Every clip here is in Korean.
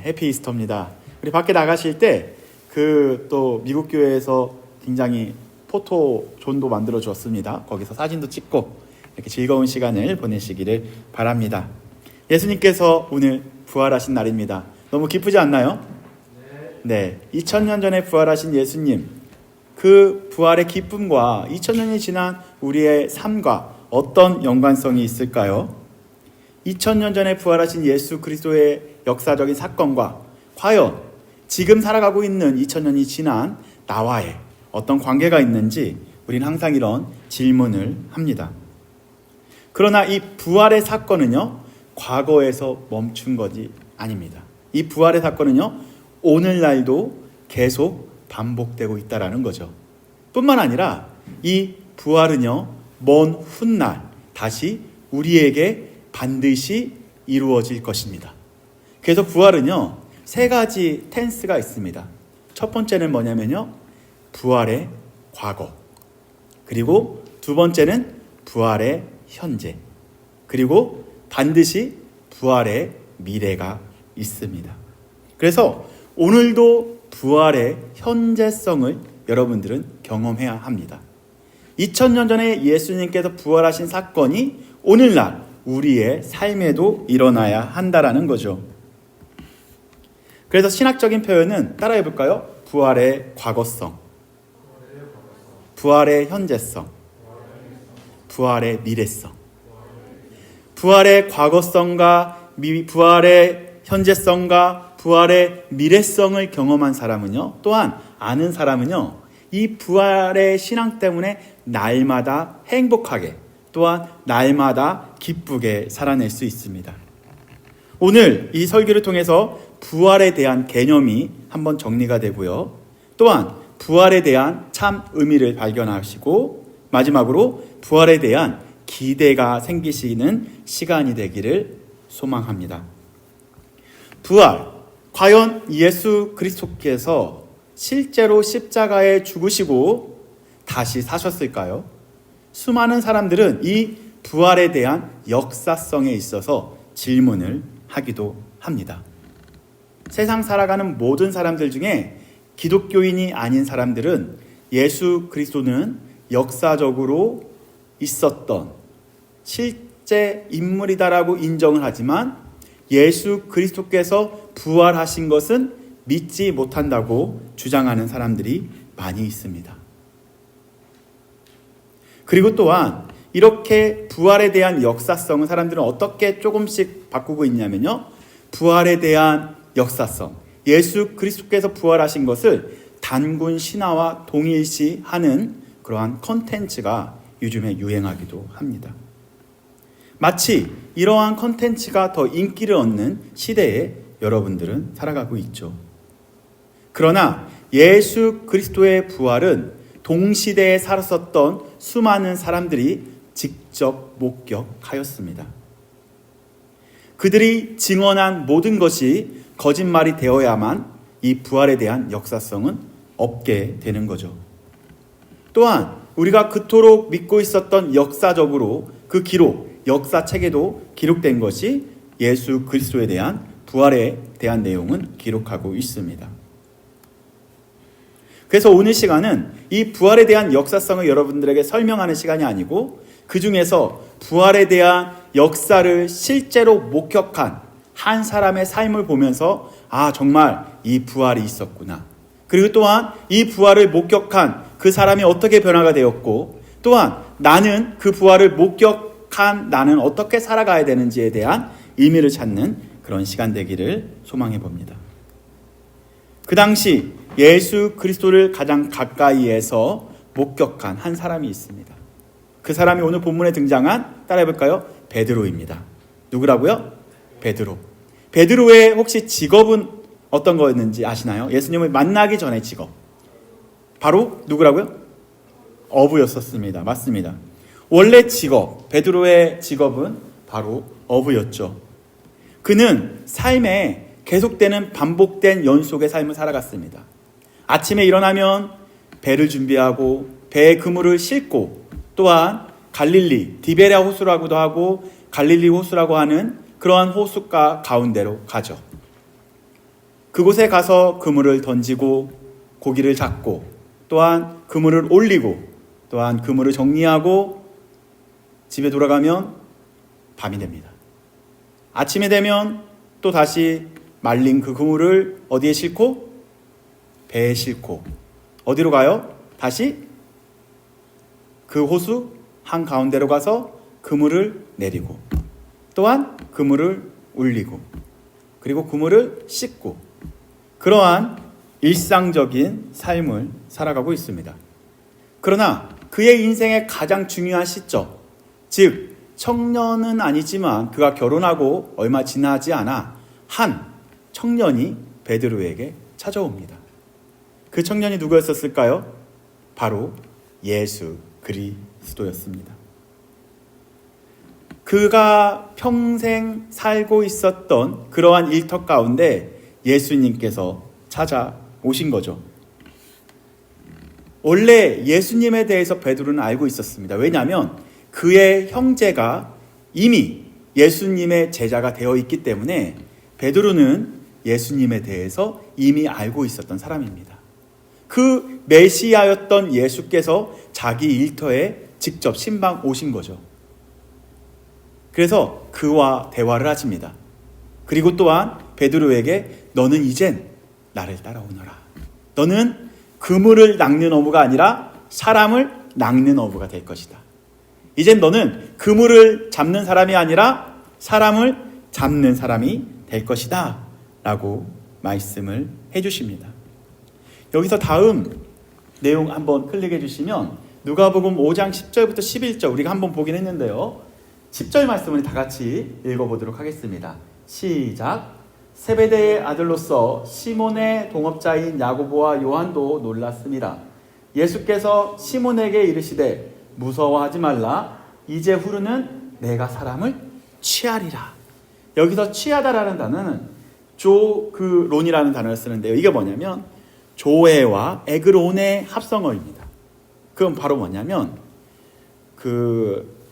해피 이스터입니다. 우리 밖에 나가실 때 또 미국 교회에서 굉장히 포토존도 만들어 주었습니다. 거기서 사진도 찍고 이렇게 즐거운 시간을 보내시기를 바랍니다. 예수님께서 오늘 부활하신 날입니다. 너무 기쁘지 않나요? 네, 2000년 전에 부활하신 예수님, 그 부활의 기쁨과 2000년이 지난 우리의 삶과 어떤 연관성이 있을까요? 2000년 전에 부활하신 예수 그리스도의 역사적인 사건과 과연 지금 살아가고 있는 2000년이 지난 나와의 어떤 관계가 있는지 우리는 항상 이런 질문을 합니다. 그러나 이 부활의 사건은요, 과거에서 멈춘 것이 아닙니다. 이 부활의 사건은요, 오늘날도 계속 반복되고 있다는 거죠. 뿐만 아니라 이 부활은요, 먼 훗날 다시 우리에게 반드시 이루어질 것입니다. 그래서 부활은요, 세 가지 텐스가 있습니다. 첫 번째는 뭐냐면요, 부활의 과거, 그리고 두 번째는 부활의 현재, 그리고 반드시 부활의 미래가 있습니다. 그래서 오늘도 부활의 현재성을 여러분들은 경험해야 합니다. 2000년 전에 예수님께서 부활하신 사건이 오늘날 우리의 삶에도 일어나야 한다라는 거죠. 그래서 신학적인 표현은 따라해 볼까요? 부활의 과거성, 부활의 현재성, 부활의 미래성. 부활의 과거성과 부활의 현재성과 부활의 미래성을 경험한 사람은요, 또한 아는 사람은요, 이 부활의 신앙 때문에 날마다 행복하게, 또한 날마다 기쁘게 살아낼 수 있습니다. 오늘 이 설교를 통해서 부활에 대한 개념이 한번 정리가 되고요, 또한 부활에 대한 참 의미를 발견하시고 마지막으로 부활에 대한 기대가 생기시는 시간이 되기를 소망합니다. 부활, 과연 예수 그리스도께서 실제로 십자가에 죽으시고 다시 사셨을까요? 수많은 사람들은 이 부활에 대한 역사성에 있어서 질문을 하기도 합니다. 세상 살아가는 모든 사람들 중에 기독교인이 아닌 사람들은 예수 그리스도는 역사적으로 있었던 실제 인물이다라고 인정을 하지만 예수 그리스도께서 부활하신 것은 믿지 못한다고 주장하는 사람들이 많이 있습니다. 그리고 또한 이렇게 부활에 대한 역사성을 사람들은 어떻게 조금씩 바꾸고 있냐면요, 부활에 대한 역사성, 예수 그리스도께서 부활하신 것을 단군 신화와 동일시하는 그러한 컨텐츠가 요즘에 유행하기도 합니다. 마치 이러한 컨텐츠가 더 인기를 얻는 시대에 여러분들은 살아가고 있죠. 그러나 예수 그리스도의 부활은 동시대에 살았었던 수많은 사람들이 직접 목격하였습니다. 그들이 증언한 모든 것이 거짓말이 되어야만 이 부활에 대한 역사성은 없게 되는 거죠. 또한 우리가 그토록 믿고 있었던 역사적으로 그 기록, 역사책에도 기록된 것이 예수 그리스도에 대한 부활에 대한 내용은 기록하고 있습니다. 그래서 오늘 시간은 이 부활에 대한 역사성을 여러분들에게 설명하는 시간이 아니고 그 중에서 부활에 대한 역사를 실제로 목격한 한 사람의 삶을 보면서 정말 이 부활이 있었구나. 그리고 또한 이 부활을 목격한 그 사람이 어떻게 변화가 되었고 또한 나는 그 부활을 목격한 나는 어떻게 살아가야 되는지에 대한 의미를 찾는 그런 시간 되기를 소망해 봅니다. 그 당시 예수 그리스도를 가장 가까이에서 목격한 한 사람이 있습니다. 그 사람이 오늘 본문에 등장한, 따라해볼까요? 베드로입니다. 누구라고요? 베드로. 베드로의 혹시 직업은 어떤 거였는지 아시나요? 예수님을 만나기 전에 직업. 바로 누구라고요? 어부였었습니다. 맞습니다. 원래 직업, 베드로의 직업은 바로 어부였죠. 그는 삶에 계속되는 반복된 연속의 삶을 살아갔습니다. 아침에 일어나면 배를 준비하고 배에 그물을 싣고 또한 갈릴리, 디베랴 호수라고도 하고 갈릴리 호수라고 하는 그러한 호숫가 가운데로 가죠. 그곳에 가서 그물을 던지고 고기를 잡고 또한 그물을 올리고 또한 그물을 정리하고 집에 돌아가면 밤이 됩니다. 아침에 되면 또 다시 말린 그 그물을 어디에 싣고? 배에 싣고 어디로 가요? 다시 그 호수 한가운데로 가서 그물을 내리고 또한 그물을 올리고 그리고 그물을 씻고 그러한 일상적인 삶을 살아가고 있습니다. 그러나 그의 인생의 가장 중요한 시점, 즉 청년은 아니지만 그가 결혼하고 얼마 지나지 않아 한 청년이 베드로에게 찾아옵니다. 그 청년이 누구였을까요? 바로 예수 그리스도였습니다. 그가 평생 살고 있었던 그러한 일터 가운데 예수님께서 찾아오신 거죠. 원래 예수님에 대해서 베드로는 알고 있었습니다. 왜냐하면 그의 형제가 이미 예수님의 제자가 되어 있기 때문에 베드로는 예수님에 대해서 이미 알고 있었던 사람입니다. 그 메시아였던 예수께서 자기 일터에 직접 신방 오신 거죠. 그래서 그와 대화를 하십니다. 그리고 또한 베드로에게 너는 이젠 나를 따라오너라. 너는 그물을 낚는 어부가 아니라 사람을 낚는 어부가 될 것이다. 이젠 너는 그물을 잡는 사람이 아니라 사람을 잡는 사람이 될 것이다 라고 말씀을 해주십니다. 여기서 다음 내용 한번 클릭해 주시면 누가복음 5장 10절부터 11절 우리가 한번 보긴 했는데요. 10절 말씀을 다 같이 읽어보도록 하겠습니다. 시작. 세베대의 아들로서 시몬의 동업자인 야고보와 요한도 놀랐습니다. 예수께서 시몬에게 이르시되 무서워하지 말라. 이제 후르는 내가 사람을 취하리라. 여기서 취하다라는 단어는 조그론이라는 단어를 쓰는데요. 이게 뭐냐면 조에와 에그론의 합성어입니다. 그건 바로 뭐냐면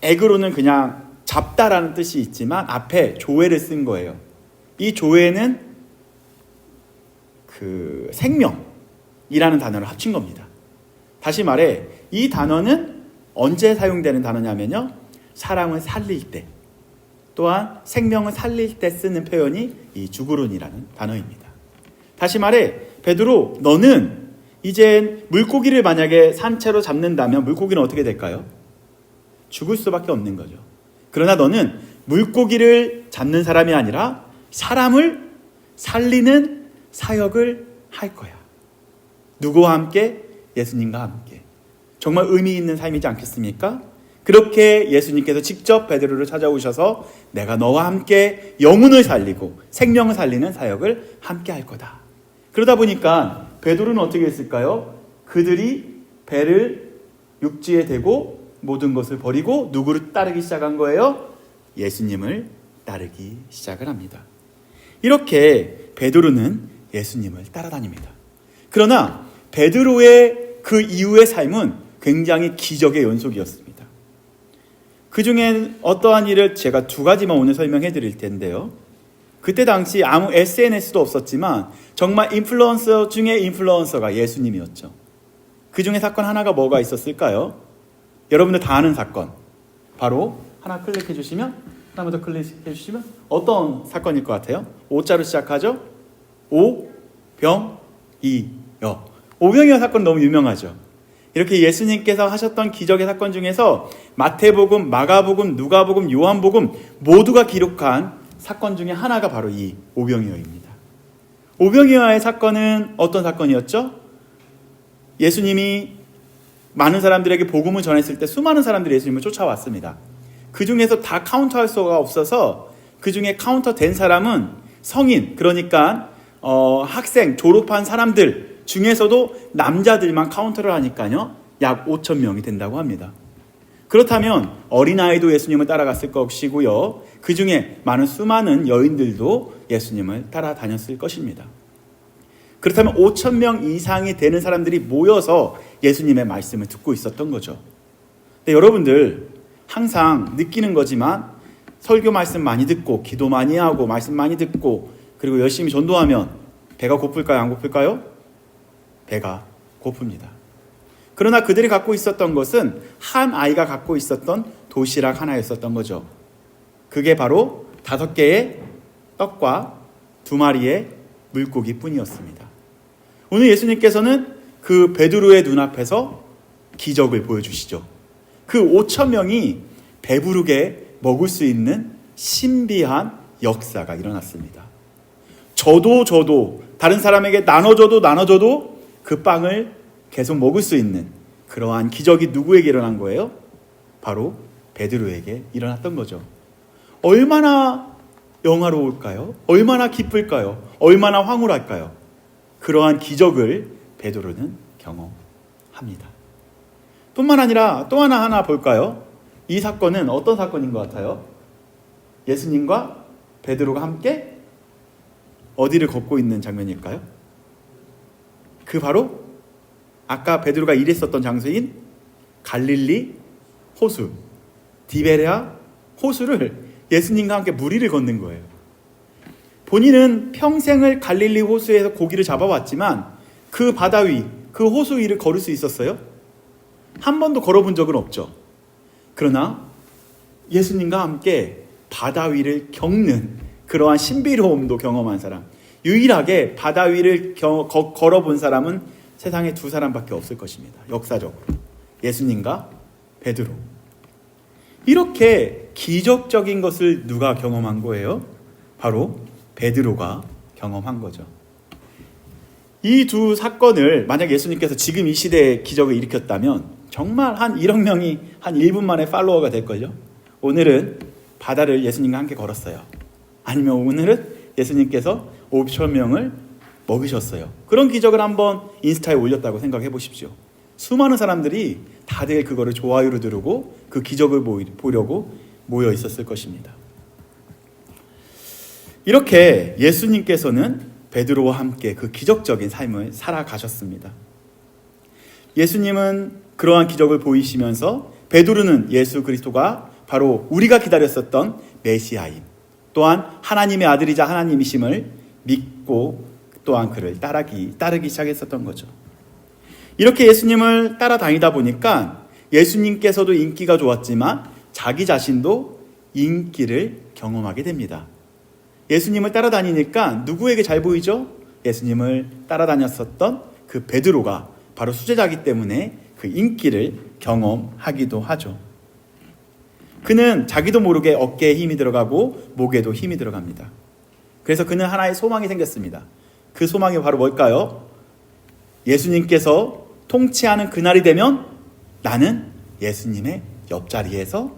에그론은 그냥 잡다라는 뜻이 있지만 앞에 조에를 쓴 거예요. 이 조에는 생명이라는 단어를 합친 겁니다. 다시 말해 이 단어는 언제 사용되는 단어냐면요. 사람을 살릴 때 또한 생명을 살릴 때 쓰는 표현이 이 주그론이라는 단어입니다. 다시 말해 베드로 너는 이젠 물고기를 만약에 산채로 잡는다면 물고기는 어떻게 될까요? 죽을 수밖에 없는 거죠. 그러나 너는 물고기를 잡는 사람이 아니라 사람을 살리는 사역을 할 거야. 누구와 함께? 예수님과 함께. 정말 의미 있는 삶이지 않겠습니까? 그렇게 예수님께서 직접 베드로를 찾아오셔서 내가 너와 함께 영혼을 살리고 생명을 살리는 사역을 함께 할 거다. 그러다 보니까 베드로는 어떻게 했을까요? 그들이 배를 육지에 대고 모든 것을 버리고 누구를 따르기 시작한 거예요? 예수님을 따르기 시작을 합니다. 이렇게 베드로는 예수님을 따라다닙니다. 그러나 베드로의 그 이후의 삶은 굉장히 기적의 연속이었습니다. 그 중에 어떠한 일을 제가 두 가지만 오늘 설명해 드릴 텐데요. 그때 당시 아무 SNS도 없었지만 정말 인플루언서 중에 인플루언서가 예수님이었죠. 그 중에 사건 하나가 뭐가 있었을까요? 여러분들 다 아는 사건. 바로 하나 클릭해 주시면 하나만 더 클릭해 주시면 어떤 사건일 것 같아요? 오자로 시작하죠? 오병이어. 오병이어 사건 너무 유명하죠. 이렇게 예수님께서 하셨던 기적의 사건 중에서 마태복음, 마가복음, 누가복음, 요한복음 모두가 기록한 사건 중에 하나가 바로 이 오병이어입니다. 오병이어의 사건은 어떤 사건이었죠? 예수님이 많은 사람들에게 복음을 전했을 때 수많은 사람들이 예수님을 쫓아왔습니다. 그 중에서 다 카운터할 수가 없어서 그 중에 카운터 된 사람은 성인, 그러니까 학생, 졸업한 사람들 중에서도 남자들만 카운터를 하니까요. 약 5,000명이 된다고 합니다. 그렇다면 어린아이도 예수님을 따라갔을 것이고요. 그 중에 수많은 여인들도 예수님을 따라다녔을 것입니다. 그렇다면 5,000명 이상이 되는 사람들이 모여서 예수님의 말씀을 듣고 있었던 거죠. 근데 여러분들 항상 느끼는 거지만 설교 말씀 많이 듣고 기도 많이 하고 말씀 많이 듣고 그리고 열심히 전도하면 배가 고플까요? 안 고플까요? 배가 고픕니다. 그러나 그들이 갖고 있었던 것은 한 아이가 갖고 있었던 도시락 하나였었던 거죠. 그게 바로 5개의 떡과 2마리의 물고기 뿐이었습니다. 오늘 예수님께서는 그 베드로의 눈앞에서 기적을 보여주시죠. 그 5천 명이 배부르게 먹을 수 있는 신비한 역사가 일어났습니다. 저도 다른 사람에게 나눠줘도 그 빵을 계속 먹을 수 있는 그러한 기적이 누구에게 일어난 거예요? 바로 베드로에게 일어났던 거죠. 얼마나 영화로울까요? 얼마나 기쁠까요? 얼마나 황홀할까요? 그러한 기적을 베드로는 경험합니다. 뿐만 아니라 또 하나 볼까요? 이 사건은 어떤 사건인 것 같아요? 예수님과 베드로가 함께 어디를 걷고 있는 장면일까요? 그 바로 아까 베드로가 일했었던 장소인 갈릴리 호수, 디베레아 호수를 예수님과 함께 무리를 걷는 거예요. 본인은 평생을 갈릴리 호수에서 고기를 잡아왔지만 그 바다 위, 그 호수 위를 걸을 수 있었어요? 한 번도 걸어본 적은 없죠. 그러나 예수님과 함께 바다 위를 겪는 그러한 신비로움도 경험한 사람, 유일하게 바다 위를 걸어본 사람은 세상에 2사람밖에 없을 것입니다. 역사적으로 예수님과 베드로. 이렇게 기적적인 것을 누가 경험한 거예요? 바로 베드로가 경험한 거죠. 이 2 사건을 만약 예수님께서 지금 이 시대에 기적을 일으켰다면 정말 한 1억 명이 한 1분 만에 팔로워가 될걸요. 오늘은 바다를 예수님과 함께 걸었어요. 아니면 오늘은 예수님께서 5천 명을 먹이셨어요. 그런 기적을 한번 인스타에 올렸다고 생각해 보십시오. 수많은 사람들이 다들 그거를 좋아요로 누르고 그 기적을 보려고 모여 있었을 것입니다. 이렇게 예수님께서는 베드로와 함께 그 기적적인 삶을 살아가셨습니다. 예수님은 그러한 기적을 보이시면서 베드로는 예수 그리스도가 바로 우리가 기다렸었던 메시아임, 또한 하나님의 아들이자 하나님이심을 믿고 또한 그를 따르기 시작했었던 거죠. 이렇게 예수님을 따라다니다 보니까 예수님께서도 인기가 좋았지만 자기 자신도 인기를 경험하게 됩니다. 예수님을 따라다니니까 누구에게 잘 보이죠? 예수님을 따라다녔었던 그 베드로가 바로 수제자이기 때문에 그 인기를 경험하기도 하죠. 그는 자기도 모르게 어깨에 힘이 들어가고 목에도 힘이 들어갑니다. 그래서 그는 하나의 소망이 생겼습니다. 그 소망이 바로 뭘까요? 예수님께서 통치하는 그날이 되면 나는 예수님의 옆자리에서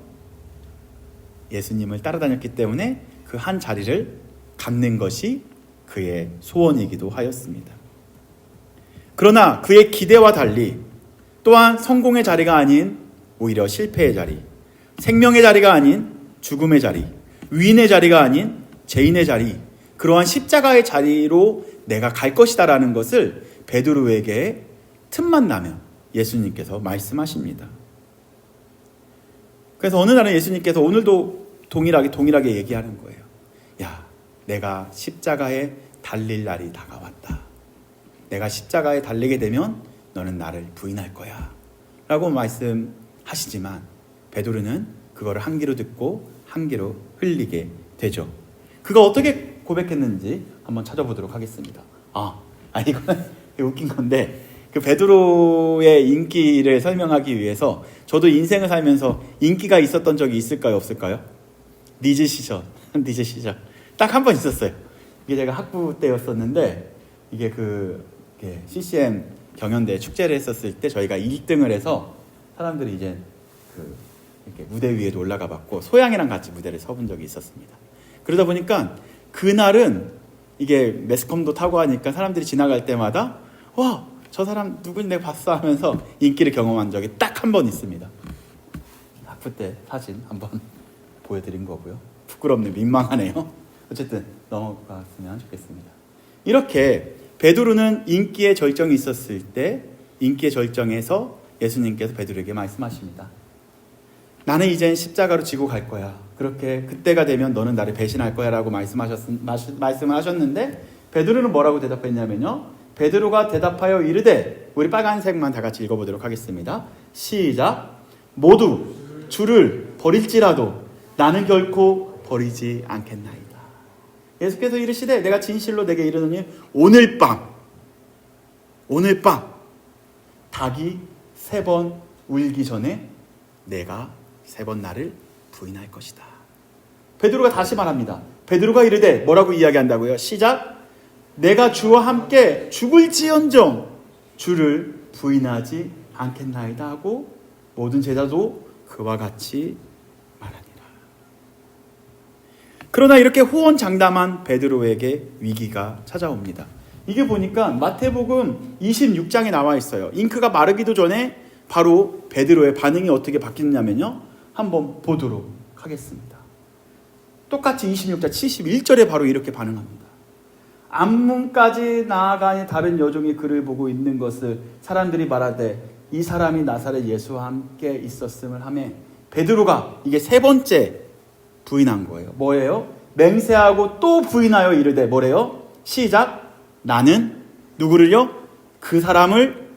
예수님을 따라다녔기 때문에 그 한 자리를 갖는 것이 그의 소원이기도 하였습니다. 그러나 그의 기대와 달리 또한 성공의 자리가 아닌 오히려 실패의 자리, 생명의 자리가 아닌 죽음의 자리, 위인의 자리가 아닌 죄인의 자리, 그러한 십자가의 자리로 내가 갈 것이다라는 것을 베드로에게 틈만 나면 예수님께서 말씀하십니다. 그래서 어느 날은 예수님께서 오늘도 동일하게 얘기하는 거예요. 야, 내가 십자가에 달릴 날이 다가왔다. 내가 십자가에 달리게 되면 너는 나를 부인할 거야 라고 말씀하시지만 베드로는 그거를 한 귀로 듣고 한 귀로 흘리게 되죠. 그가 어떻게 고백했는지 한번 찾아보도록 하겠습니다. 이거는 웃긴 건데 그 베드로의 인기를 설명하기 위해서 저도 인생을 살면서 인기가 있었던 적이 있을까요? 없을까요? 니즈 시절 딱 한 번 있었어요. 이게 제가 학부 때였었는데 이게 CCM 경연대 축제를 했었을 때 저희가 1등을 해서 사람들이 이제 이렇게 무대 위에도 올라가 봤고 소양이랑 같이 무대를 서본 적이 있었습니다. 그러다 보니까 그날은 이게 매스컴도 타고 하니까 사람들이 지나갈 때마다 와, 저 사람 누군지 내가 봤어 하면서 인기를 경험한 적이 딱 한 번 있습니다. 학부 때 사진 한번 보여드린 거고요. 부끄럽네, 민망하네요. 어쨌든 넘어갔으면 좋겠습니다. 이렇게 베드로는 인기의 절정이 있었을 때 인기의 절정에서 예수님께서 베드로에게 말씀하십니다. 나는 이젠 십자가로 지고 갈 거야. 그렇게 그때가 되면 너는 나를 배신할 거야 라고 말씀을 하셨는데 베드로는 뭐라고 대답했냐면요. 베드로가 대답하여 이르되, 우리 빨간색만 다 같이 읽어보도록 하겠습니다. 시작. 모두 주를 버릴지라도 나는 결코 버리지 않겠나이다. 예수께서 이르시되 내가 진실로 내게 이르노니 오늘 밤 닭이 3번 울기 전에 내가 3번 나를 부인할 것이다. 베드로가 다시 말합니다. 베드로가 이르되 뭐라고 이야기한다고요? 시작. 내가 주와 함께 죽을지언정 주를 부인하지 않겠나이다 하고 모든 제자도 그와 같이 말하니라. 그러나 이렇게 호언장담한 베드로에게 위기가 찾아옵니다. 이게 보니까 마태복음 26장에 나와 있어요. 잉크가 마르기도 전에 바로 베드로의 반응이 어떻게 바뀌느냐면요. 한번 보도록 하겠습니다. 똑같이 26장 71절에 바로 이렇게 반응합니다. 앞문까지 나아가니 다른 여종이 그를 보고 있는 것을 사람들이 말하되 이 사람이 나사렛 예수와 함께 있었음을 하며 베드로가 이게 3번째 부인한 거예요. 뭐예요? 맹세하고 또 부인하여 이르되 뭐래요? 시작. 나는 누구를요? 그 사람을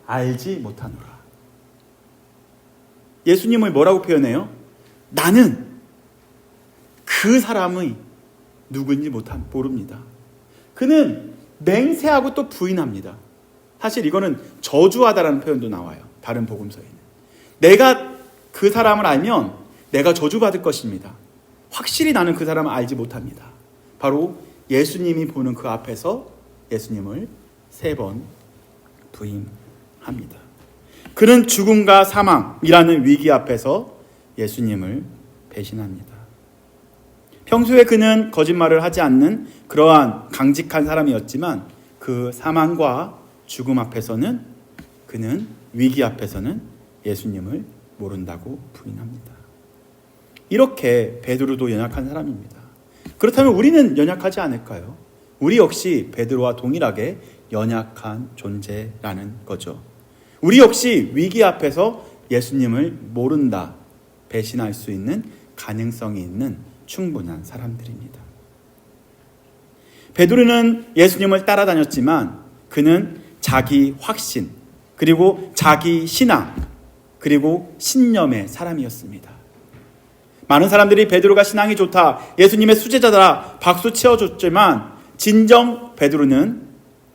알지 못하노라. 예수님을 뭐라고 표현해요? 나는 그 사람의 누구인지 모릅니다. 그는 맹세하고 또 부인합니다. 사실 이거는 저주하다라는 표현도 나와요. 다른 복음서에는. 내가 그 사람을 알면 내가 저주받을 것입니다. 확실히 나는 그 사람을 알지 못합니다. 바로 예수님이 보는 그 앞에서 예수님을 3번 부인합니다. 그는 죽음과 사망이라는 위기 앞에서 예수님을 배신합니다. 평소에 그는 거짓말을 하지 않는 그러한 강직한 사람이었지만 그 사망과 죽음 앞에서는 그는 위기 앞에서는 예수님을 모른다고 부인합니다. 이렇게 베드로도 연약한 사람입니다. 그렇다면 우리는 연약하지 않을까요? 우리 역시 베드로와 동일하게 연약한 존재라는 거죠. 우리 역시 위기 앞에서 예수님을 모른다, 배신할 수 있는 가능성이 있는 충분한 사람들입니다. 베드로는 예수님을 따라다녔지만 그는 자기 확신, 그리고 자기 신앙, 그리고 신념의 사람이었습니다. 많은 사람들이 베드로가 신앙이 좋다, 예수님의 수제자다 박수 치어줬지만 진정 베드로는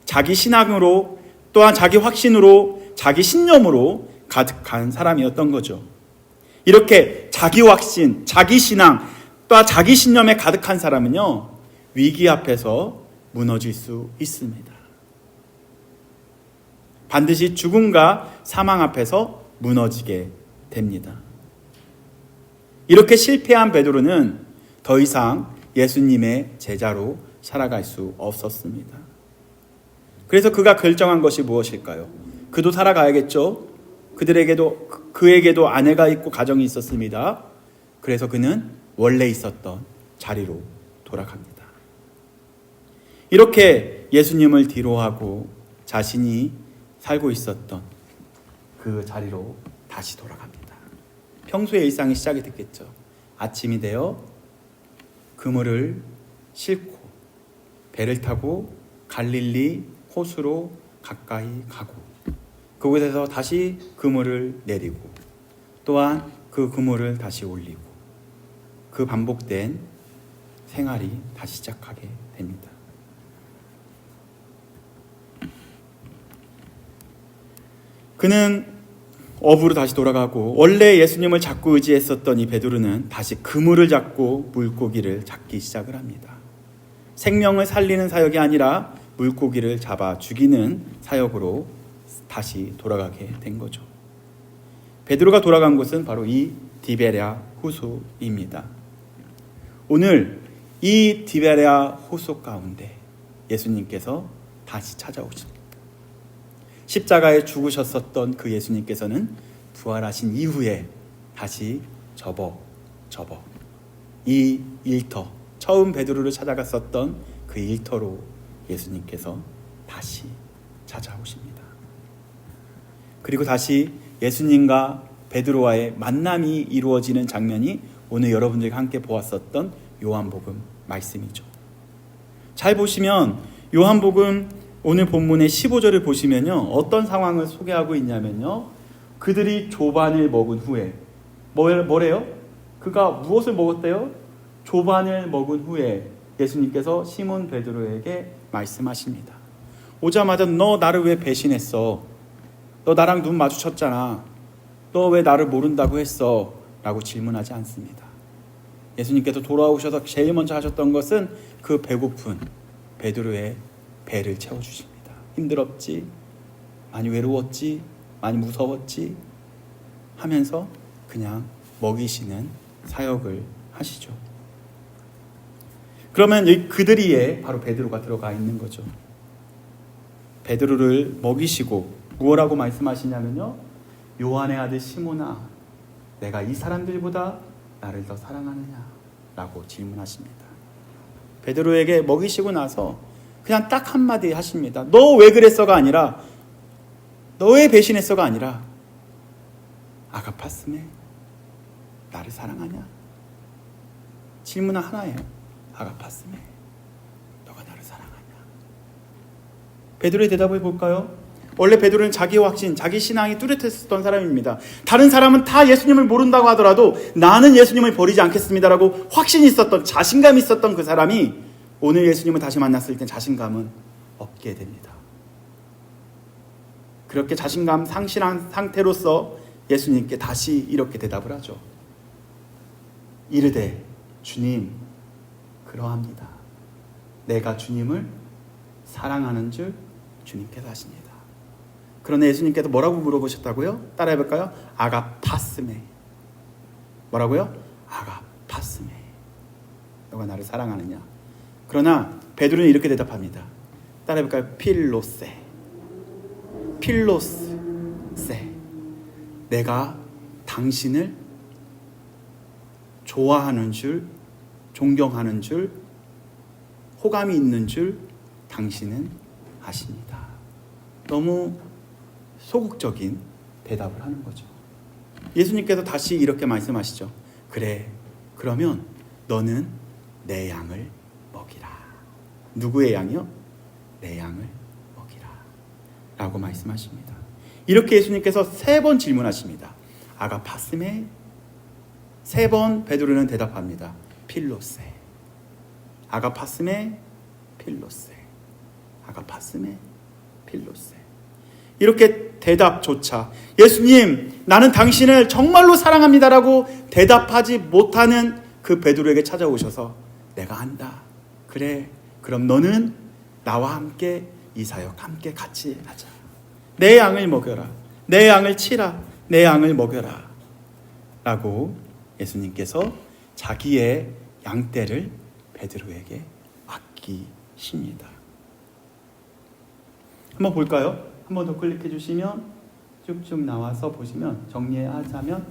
자기 신앙으로 또한 자기 확신으로 자기 신념으로 가득한 사람이었던 거죠. 이렇게 자기 확신, 자기 신앙, 또 자기 신념에 가득한 사람은요, 위기 앞에서 무너질 수 있습니다. 반드시 죽음과 사망 앞에서 무너지게 됩니다. 이렇게 실패한 베드로는 더 이상 예수님의 제자로 살아갈 수 없었습니다. 그래서 그가 결정한 것이 무엇일까요? 그도 살아가야겠죠. 그에게도 아내가 있고 가정이 있었습니다. 그래서 그는 원래 있었던 자리로 돌아갑니다. 이렇게 예수님을 뒤로하고 자신이 살고 있었던 그 자리로 다시 돌아갑니다. 평소의 일상이 시작이 됐겠죠. 아침이 되어 그물을 싣고 배를 타고 갈릴리 호수로 가까이 가고 그곳에서 다시 그물을 내리고 또한 그 그물을 다시 올리고 그 반복된 생활이 다시 시작하게 됩니다. 그는 어부로 다시 돌아가고 원래 예수님을 잡고 의지했었던 이 베드로는 다시 그물을 잡고 물고기를 잡기 시작을 합니다. 생명을 살리는 사역이 아니라 물고기를 잡아 죽이는 사역으로 다시 돌아가게 된 거죠. 베드로가 돌아간 곳은 바로 이 디베랴 호수입니다. 오늘 이 디베랴 호수 가운데 예수님께서 다시 찾아오십니다. 십자가에 죽으셨었던 그 예수님께서는 부활하신 이후에 다시 접어 이 일터, 처음 베드로를 찾아갔었던 그 일터로 예수님께서 다시 찾아오십니다. 그리고 다시 예수님과 베드로와의 만남이 이루어지는 장면이 오늘 여러분들과 함께 보았었던 요한복음 말씀이죠. 잘 보시면 요한복음 오늘 본문의 15절을 보시면요, 어떤 상황을 소개하고 있냐면요, 그들이 조반을 먹은 후에 뭐래요? 그가 무엇을 먹었대요? 조반을 먹은 후에 예수님께서 시몬 베드로에게 말씀하십니다. 오자마자 너 나를 왜 배신했어? 너 나랑 눈 마주쳤잖아. 너 왜 나를 모른다고 했어? 라고 질문하지 않습니다. 예수님께서 돌아오셔서 제일 먼저 하셨던 것은 그 배고픈 베드로의 배를 채워주십니다. 힘들었지? 많이 외로웠지? 많이 무서웠지? 하면서 그냥 먹이시는 사역을 하시죠. 그러면 여기 그들이에 바로 베드로가 들어가 있는 거죠. 베드로를 먹이시고 무엇라고 말씀하시냐면요, 요한의 아들 시몬아, 내가 이 사람들보다 나를 더 사랑하느냐? 라고 질문하십니다. 베드로에게 먹이시고 나서 그냥 딱 한마디 하십니다. 너 왜 그랬어가 아니라, 너 왜 배신했어가 아니라, 아가파스메, 나를 사랑하냐? 질문은 하나예요. 아가파스메, 너가 나를 사랑하냐? 베드로의 대답을 볼까요? 원래 베드로는 자기 확신, 자기 신앙이 뚜렷했었던 사람입니다. 다른 사람은 다 예수님을 모른다고 하더라도 나는 예수님을 버리지 않겠습니다라고 확신이 있었던, 자신감이 있었던 그 사람이 오늘 예수님을 다시 만났을 때 자신감은 없게 됩니다. 그렇게 자신감 상실한 상태로서 예수님께 다시 이렇게 대답을 하죠. 이르되 주님, 그러합니다. 내가 주님을 사랑하는 줄 주님께서 아십니다. 그러나 예수님께서 뭐라고 물어보셨다고요? 따라해볼까요? 아가파스메. 뭐라고요? 아가파스메. 너가 나를 사랑하느냐? 그러나 베드로는 이렇게 대답합니다. 따라해볼까요? 필로세. 필로세. 내가 당신을 좋아하는 줄, 존경하는 줄, 호감이 있는 줄 당신은 아십니다. 너무 소극적인 대답을 하는 거죠. 예수님께서 다시 이렇게 말씀하시죠. 그래, 그러면 너는 내 양을 먹이라. 누구의 양이요? 내 양을 먹이라 라고 말씀하십니다. 이렇게 예수님께서 3번 질문하십니다. 아가파스메. 3번 베드로는 대답합니다. 필로세. 아가파스메, 필로세. 아가파스메, 필로세. 이렇게 대답조차, 예수님, 나는 당신을 정말로 사랑합니다라고 대답하지 못하는 그 베드로에게 찾아오셔서 내가 안다. 그래, 그럼 너는 나와 함께 이 사역 함께 같이 하자. 내 양을 먹여라. 내 양을 치라. 내 양을 먹여라. 라고 예수님께서 자기의 양떼를 베드로에게 맡기십니다. 한번 볼까요? 한번 더 클릭해 주시면 쭉쭉 나와서 보시면 정리하자면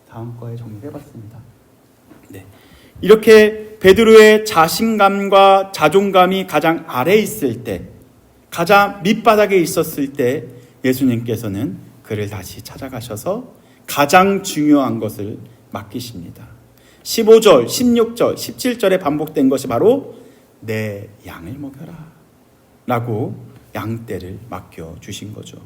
다음 거에 정리해 봤습니다. 네. 이렇게 베드로의 자신감과 자존감이 가장 아래에 있을 때, 가장 밑바닥에 있었을 때 예수님께서는 그를 다시 찾아가셔서 가장 중요한 것을 맡기십니다. 15절, 16절, 17절에 반복된 것이 바로 내 양을 먹여라 라고 양떼를 맡겨주신 거죠.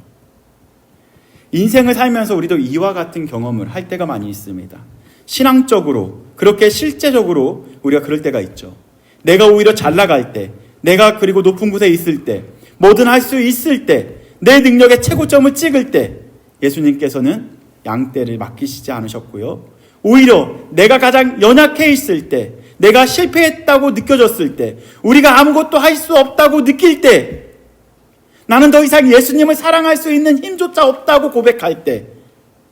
인생을 살면서 우리도 이와 같은 경험을 할 때가 많이 있습니다. 신앙적으로, 그렇게 실제적으로 우리가 그럴 때가 있죠. 내가 오히려 잘 나갈 때, 내가 그리고 높은 곳에 있을 때, 뭐든 할 수 있을 때, 내 능력의 최고점을 찍을 때 예수님께서는 양떼를 맡기시지 않으셨고요. 오히려 내가 가장 연약해 있을 때, 내가 실패했다고 느껴졌을 때, 우리가 아무것도 할 수 없다고 느낄 때, 나는 더 이상 예수님을 사랑할 수 있는 힘조차 없다고 고백할 때,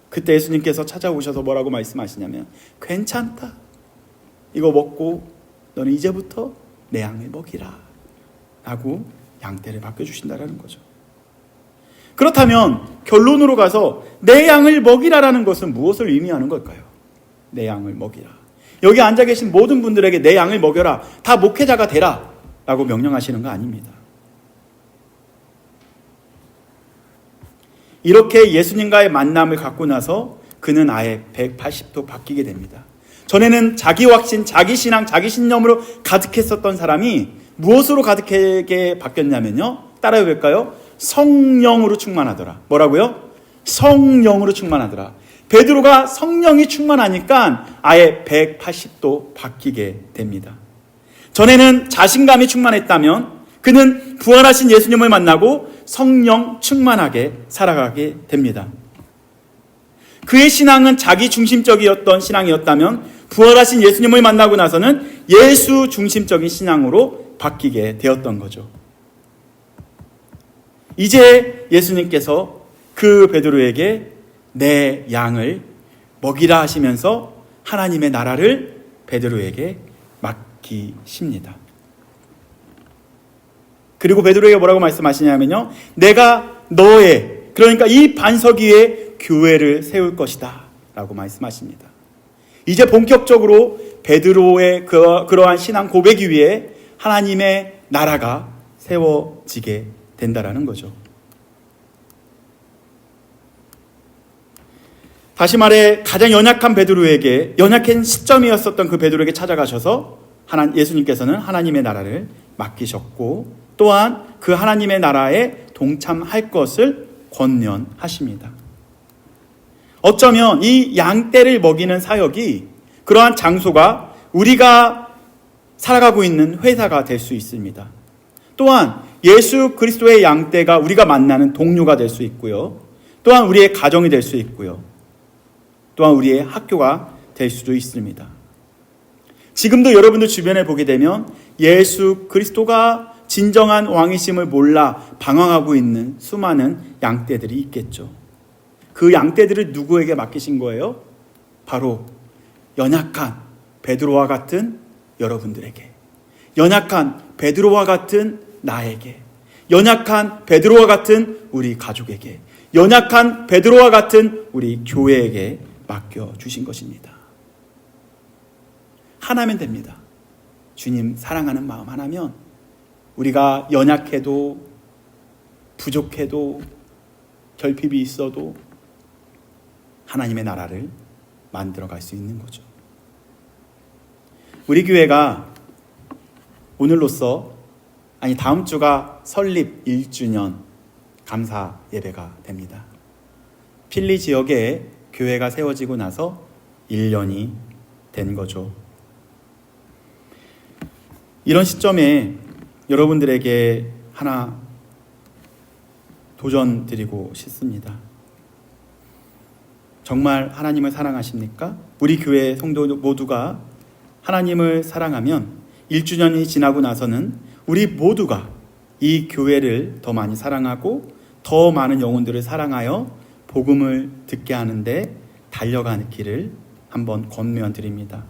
그때 예수님께서 찾아오셔서 뭐라고 말씀하시냐면 괜찮다. 이거 먹고 너는 이제부터 내 양을 먹이라 라고 양떼를 맡겨주신다라는 거죠. 그렇다면 결론으로 가서 내 양을 먹이라라는 것은 무엇을 의미하는 걸까요? 내 양을 먹이라. 여기 앉아 계신 모든 분들에게 내 양을 먹여라, 다 목회자가 되라 라고 명령하시는 거 아닙니다. 이렇게 예수님과의 만남을 갖고 나서 그는 아예 180도 바뀌게 됩니다. 전에는 자기 확신, 자기 신앙, 자기 신념으로 가득했었던 사람이 무엇으로 가득하게 바뀌었냐면요. 따라해 볼까요? 성령으로 충만하더라. 뭐라고요? 성령으로 충만하더라. 베드로가 성령이 충만하니까 아예 180도 바뀌게 됩니다. 전에는 자신감이 충만했다면 그는 부활하신 예수님을 만나고 성령 충만하게 살아가게 됩니다. 그의 신앙은 자기 중심적이었던 신앙이었다면 부활하신 예수님을 만나고 나서는 예수 중심적인 신앙으로 바뀌게 되었던 거죠. 이제 예수님께서 그 베드로에게 내 양을 먹이라 하시면서 하나님의 나라를 베드로에게 맡기십니다. 그리고 베드로에게 뭐라고 말씀하시냐면요. 내가 너의, 그러니까 이 반석 위에 교회를 세울 것이다 라고 말씀하십니다. 이제 본격적으로 베드로의 그러한 신앙 고백 위에 하나님의 나라가 세워지게 된다라는 거죠. 다시 말해 가장 연약한 베드로에게, 연약한 시점이었었던 그 베드로에게 찾아가셔서 예수님께서는 하나님의 나라를 맡기셨고 또한 그 하나님의 나라에 동참할 것을 권면하십니다. 어쩌면 이 양떼를 먹이는 사역이, 그러한 장소가 우리가 살아가고 있는 회사가 될 수 있습니다. 또한 예수 그리스도의 양떼가 우리가 만나는 동료가 될 수 있고요. 또한 우리의 가정이 될 수 있고요. 또한 우리의 학교가 될 수도 있습니다. 지금도 여러분들 주변에 보게 되면 예수 그리스도가 진정한 왕이심을 몰라 방황하고 있는 수많은 양떼들이 있겠죠. 그 양떼들을 누구에게 맡기신 거예요? 바로 연약한 베드로와 같은 여러분들에게, 연약한 베드로와 같은 나에게, 연약한 베드로와 같은 우리 가족에게, 연약한 베드로와 같은 우리 교회에게 맡겨주신 것입니다. 하나면 됩니다. 주님 사랑하는 마음 하나면 우리가 연약해도 부족해도 결핍이 있어도 하나님의 나라를 만들어갈 수 있는 거죠. 우리 교회가 오늘로써, 아니 다음 주가 설립 1주년 감사 예배가 됩니다. 필리 지역에 교회가 세워지고 나서 1년이 된 거죠. 이런 시점에 여러분들에게 하나 도전 드리고 싶습니다. 정말 하나님을 사랑하십니까? 우리 교회 성도 모두가 하나님을 사랑하면 1주년이 지나고 나서는 우리 모두가 이 교회를 더 많이 사랑하고 더 많은 영혼들을 사랑하여 복음을 듣게 하는데 달려가는 길을 한번 권면드립니다.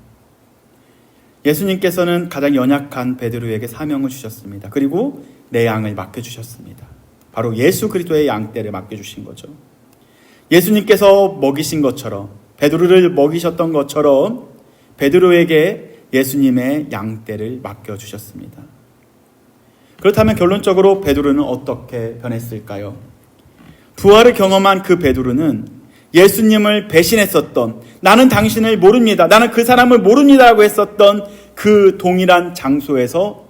예수님께서는 가장 연약한 베드로에게 사명을 주셨습니다. 그리고 내 양을 맡겨주셨습니다. 바로 예수 그리스도의 양떼를 맡겨주신 거죠. 예수님께서 먹이신 것처럼, 베드로를 먹이셨던 것처럼 베드로에게 예수님의 양떼를 맡겨주셨습니다. 그렇다면 결론적으로 베드로는 어떻게 변했을까요? 부활을 경험한 그 베드로는 예수님을 배신했었던, 나는 당신을 모릅니다, 나는 그 사람을 모릅니다라고 했었던 그 동일한 장소에서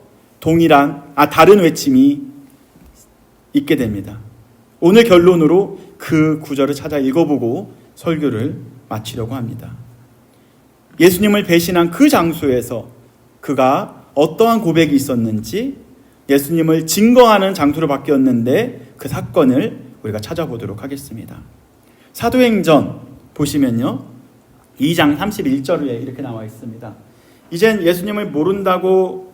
다른 외침이 있게 됩니다. 오늘 결론으로 그 구절을 찾아 읽어보고 설교를 마치려고 합니다. 예수님을 배신한 그 장소에서 그가 어떠한 고백이 있었는지, 예수님을 증거하는 장소로 바뀌었는데 그 사건을 우리가 찾아보도록 하겠습니다. 사도행전 보시면요, 2장 31절에 이렇게 나와 있습니다. 이젠 예수님을 모른다고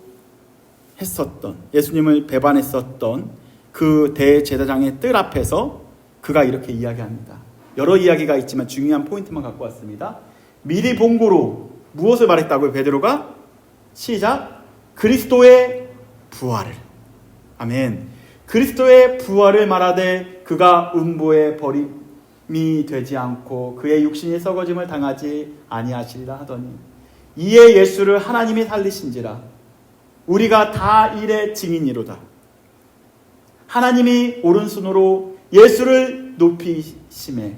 했었던, 예수님을 배반했었던 그 대제사장의 뜰 앞에서 그가 이렇게 이야기합니다. 여러 이야기가 있지만 중요한 포인트만 갖고 왔습니다. 미리 본고로 무엇을 말했다고요? 베드로가 시작, 그리스도의 부활을, 아멘, 그리스도의 부활을 말하되 그가 음부에 버림이 되지 않고 그의 육신이 썩어짐을 당하지 아니하시리라 하더니 이에 예수를 하나님이 살리신지라 우리가 다 이의 증인이로다. 하나님이 오른손으로 예수를 높이심에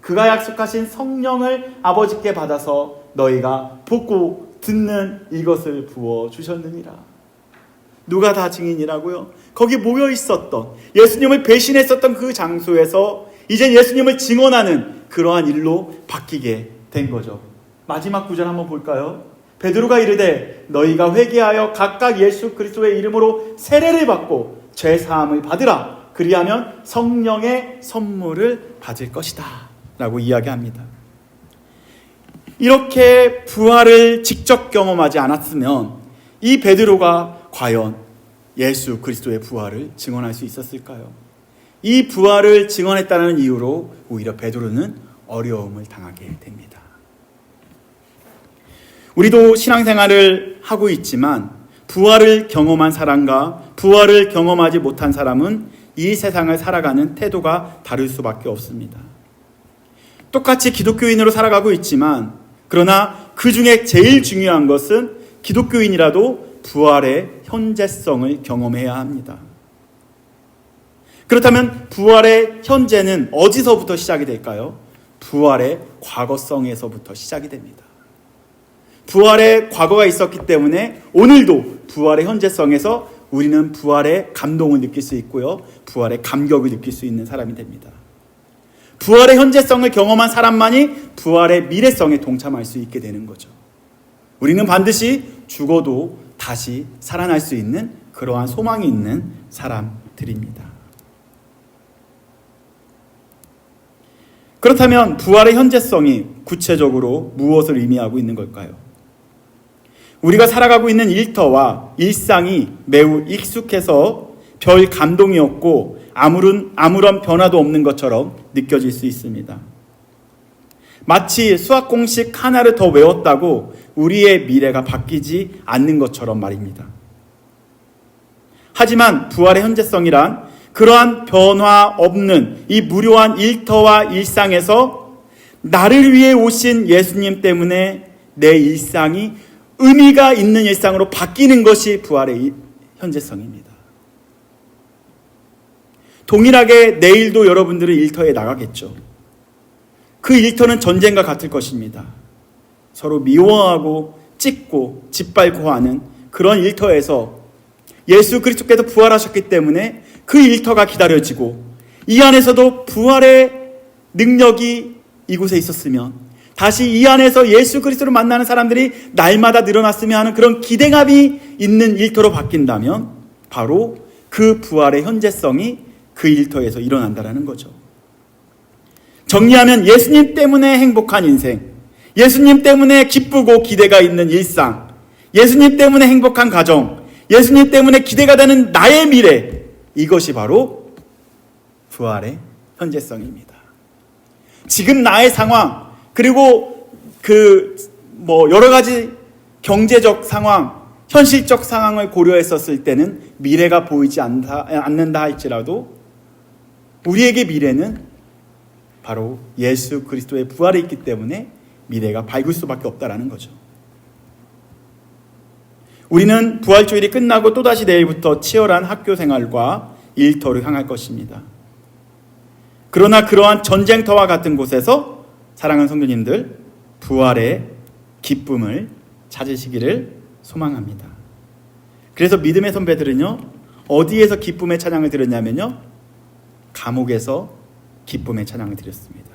그가 약속하신 성령을 아버지께 받아서 너희가 보고 듣는 이것을 부어주셨느니라. 누가 다 증인이라고요? 거기 모여 있었던, 예수님을 배신했었던 그 장소에서 이제 예수님을 증언하는 그러한 일로 바뀌게 된 거죠. 마지막 구절 한번 볼까요? 베드로가 이르되 너희가 회개하여 각각 예수 그리스도의 이름으로 세례를 받고 죄 사함을 받으라. 그리하면 성령의 선물을 받을 것이다 라고 이야기합니다. 이렇게 부활을 직접 경험하지 않았으면 이 베드로가 과연 예수 그리스도의 부활을 증언할 수 있었을까요? 이 부활을 증언했다는 이유로 오히려 베드로는 어려움을 당하게 됩니다. 우리도 신앙생활을 하고 있지만 부활을 경험한 사람과 부활을 경험하지 못한 사람은 이 세상을 살아가는 태도가 다를 수밖에 없습니다. 똑같이 기독교인으로 살아가고 있지만 그러나 그 중에 제일 중요한 것은 기독교인이라도 부활의 현재성을 경험해야 합니다. 그렇다면 부활의 현재는 어디서부터 시작이 될까요? 부활의 과거성에서부터 시작이 됩니다. 부활의 과거가 있었기 때문에 오늘도 부활의 현재성에서 우리는 부활의 감동을 느낄 수 있고요. 부활의 감격을 느낄 수 있는 사람이 됩니다. 부활의 현재성을 경험한 사람만이 부활의 미래성에 동참할 수 있게 되는 거죠. 우리는 반드시 죽어도 다시 살아날 수 있는 그러한 소망이 있는 사람들입니다. 그렇다면 부활의 현재성이 구체적으로 무엇을 의미하고 있는 걸까요? 우리가 살아가고 있는 일터와 일상이 매우 익숙해서 별 감동이 없고 아무런 변화도 없는 것처럼 느껴질 수 있습니다. 마치 수학 공식 하나를 더 외웠다고 우리의 미래가 바뀌지 않는 것처럼 말입니다. 하지만 부활의 현재성이란 그러한 변화 없는 이 무료한 일터와 일상에서 나를 위해 오신 예수님 때문에 내 일상이 의미가 있는 일상으로 바뀌는 것이 부활의 현재성입니다. 동일하게 내일도 여러분들은 일터에 나가겠죠. 그 일터는 전쟁과 같을 것입니다. 서로 미워하고 찢고 짓밟고 하는 그런 일터에서 예수 그리스도께서 부활하셨기 때문에 그 일터가 기다려지고 이 안에서도 부활의 능력이 이곳에 있었으면 다시 이 안에서 예수 그리스도를 만나는 사람들이 날마다 늘어났으면 하는 그런 기대감이 있는 일터로 바뀐다면 바로 그 부활의 현재성이 그 일터에서 일어난다는 거죠. 정리하면 예수님 때문에 행복한 인생, 예수님 때문에 기쁘고 기대가 있는 일상, 예수님 때문에 행복한 가정, 예수님 때문에 기대가 되는 나의 미래, 이것이 바로 부활의 현재성입니다. 지금 나의 상황, 그리고 여러 가지 경제적 상황, 현실적 상황을 고려했었을 때는 미래가 보이지 않는다 할지라도 우리에게 미래는 바로 예수 그리스도의 부활이 있기 때문에 미래가 밝을 수밖에 없다라는 거죠. 우리는 부활주일이 끝나고 또다시 내일부터 치열한 학교 생활과 일터를 향할 것입니다. 그러나 그러한 전쟁터와 같은 곳에서 사랑하는 성도님들, 부활의 기쁨을 찾으시기를 소망합니다. 그래서 믿음의 선배들은요, 어디에서 기쁨의 찬양을 드렸냐면요, 감옥에서 기쁨의 찬양을 드렸습니다.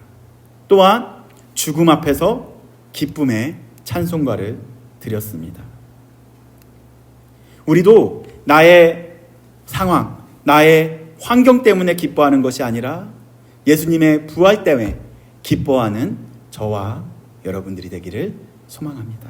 또한 죽음 앞에서 기쁨의 찬송가를 드렸습니다. 우리도 나의 상황, 나의 환경 때문에 기뻐하는 것이 아니라 예수님의 부활 때문에 기뻐하는 저와 여러분들이 되기를 소망합니다.